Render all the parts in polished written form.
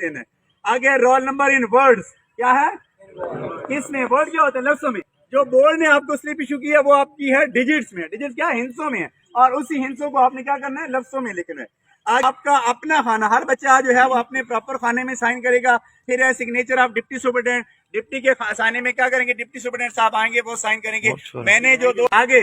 देना है। आगे रोल नंबर इन वर्ड्स, क्या है किसमें, वर्ड क्या होता है लफ्जों में। जो बोर्ड ने आपको स्लिप इशू की है वो आपकी है डिजिट्स में, डिजिट्स क्या है हिंसों में है, और उसी हिंसों को आपने क्या करना है लफ्जों में लिखना है। आज आपका अपना खाना, हर बच्चा जो है वो अपने प्रॉपर खाने में साइन करेगा। फिर है signature of deputy superintendent, deputy के साइने में क्या करेंगे, डिप्टी सुपरिटेंडेंट साहब आएंगे वो साइन करेंगे। मैंने जो दो आगे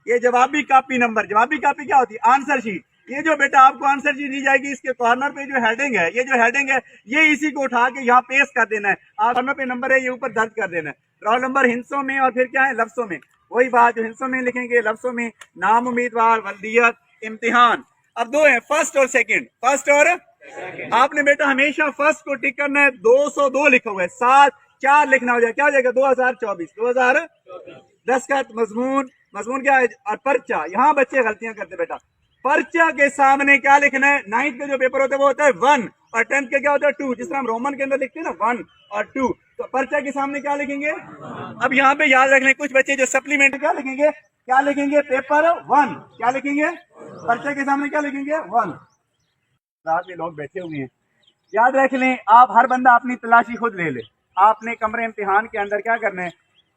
ये जवाबी कापी नंबर, जवाबी कापी क्या होती है आंसर शीट। ये जो बेटा आपको आंसर शीट दी जाएगी इसके कॉर्नर पे जो हेडिंग है, ये जो हेडिंग है ये इसी को उठा के यहाँ पेस्ट कर देना है। कॉर्नर पे नंबर है ये ऊपर दर्ज कर देना है। रोल नंबर हिंसों में और फिर क्या है लफ्जों में, वही बात जो हिंसों में लिखेंगे लफ्जों में नाम उम्मीदवार वल्दियत इम्तिहान। अब दो है फर्स्ट और सेकंड, फर्स्ट और आपने बेटा हमेशा फर्स्ट को टिक करना है। 202 लिखा हुआ है, 7-4 लिखना हो जाए, क्या हो जाएगा 2024 दस्तखत मजमून, मजमून क्या है और पर्चा। यहाँ बच्चे गलतियां करते बेटा, पर्चा के सामने क्या लिखना है, 9th का जो पेपर होता है वो होता है 1 और 10th का क्या होता है 2, जिस तरह हम रोमन के अंदर लिखते हैं ना 1 और 2, तो पर्चा के सामने क्या लिखेंगे। अब यहाँ पे याद रख लें कुछ बच्चे जो सप्लीमेंट क्या लिखेंगे, क्या लिखेंगे पेपर 1, क्या लिखेंगे पर्चा के सामने क्या लिखेंगे 1। रात में लोग बैठे हुए हैं, याद रख लें आप हर बंदा अपनी तलाशी खुद ले ले। आपने कमरे इम्तिहान के अंदर क्या करना है,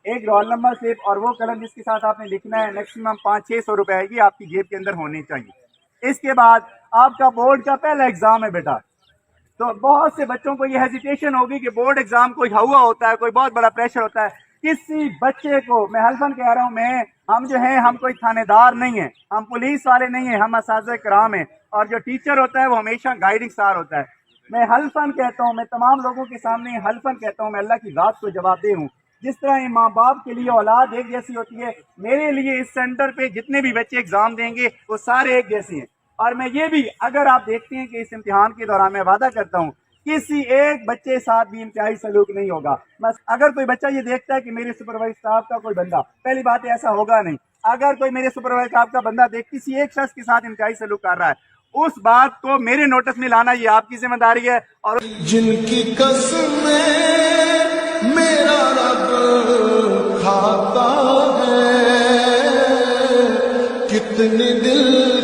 एक रोल नंबर स्लिप और वो कलम जिसके साथ आपने लिखना है मैक्सिमम 500-600 रुपए है, ये आपकी जेब के अंदर होनी चाहिए। इसके बाद आपका बोर्ड का पहला एग्जाम है बेटा, तो बहुत से बच्चों को ये हेजिटेशन होगी कि बोर्ड एग्जाम कोई हुआ होता है, कोई बहुत बड़ा प्रेशर होता है। किसी बच्चे को मैं हल्फन कह रहा हूँ, हम जो हैं हम कोई थानेदार नहीं है, हम पुलिस वाले नहीं है, हम असाज़े कराम है, और जो टीचर होता है वो हमेशा गाइडिंग स्टार होता है। मैं हल्फन कहता हूँ, मैं तमाम लोगों के सामने हल्फन कहता हूँ, मैं अल्लाह की ज़ात को जवाब दे हूँ। जिस तरह माँ बाप के लिए औलाद एक जैसी होती है, मेरे लिए इस सेंटर पे जितने भी बच्चे एग्जाम देंगे वो सारे एक जैसे हैं। और मैं ये भी, अगर आप देखते हैं कि इस इम्तिहान के दौरान मैं वादा करता हूँ किसी एक बच्चे साथ भी इंतहाई सलूक नहीं होगा। बस अगर कोई बच्चा ये देखता है कि मेरे सुपरवाइजर स्टाफ का कोई बंदा, पहली बात है ऐसा होगा नहीं, अगर कोई मेरे सुपरवाइजर स्टाफ का बंदा देख किसी एक शख्स के साथ इंतहाई सलूक कर रहा है, उस बात को मेरे नोटिस में लाना ये आपकी जिम्मेदारी है। और जिनकी कसमें मेरा रब खाता है, कितने दिल